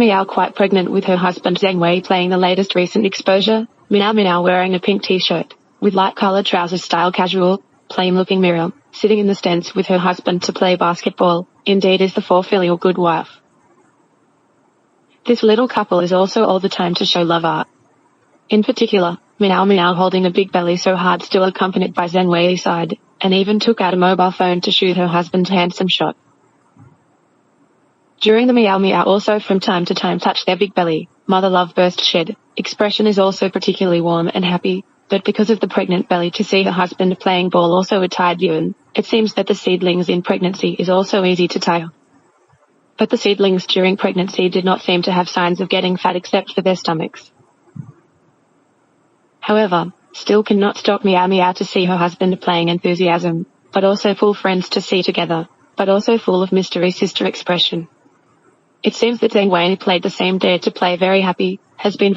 Miao quite pregnant with her husband Zheng Wei playing the latest recent exposure. Miao Miao wearing a pink t-shirt, with light-colored trousers style casual, plain-looking mirror, sitting in the stands with her husband to play basketball, indeed is the for-filial good wife. This little couple is also all the time to show love art. In particular, Miao Miao holding a big belly so hard still accompanied by Zheng Wei side, and even took out a mobile phone to shoot her husband's handsome shot. During the Miao Miao also from time to time touch their big belly, mother love burst shed, expression is also particularly warm and happy, but because of the pregnant belly to see her husband playing ball also a tired yuan, it seems that the seedlings in pregnancy is also easy to tire. But the seedlings during pregnancy did not seem to have signs of getting fat except for their stomachs. However, still cannot stop Miao Miao to see her husband playing enthusiasm, but also full friends to see together, but also full of mystery sister expression. It seems that Zheng Wei played the same dare to play very happy, has been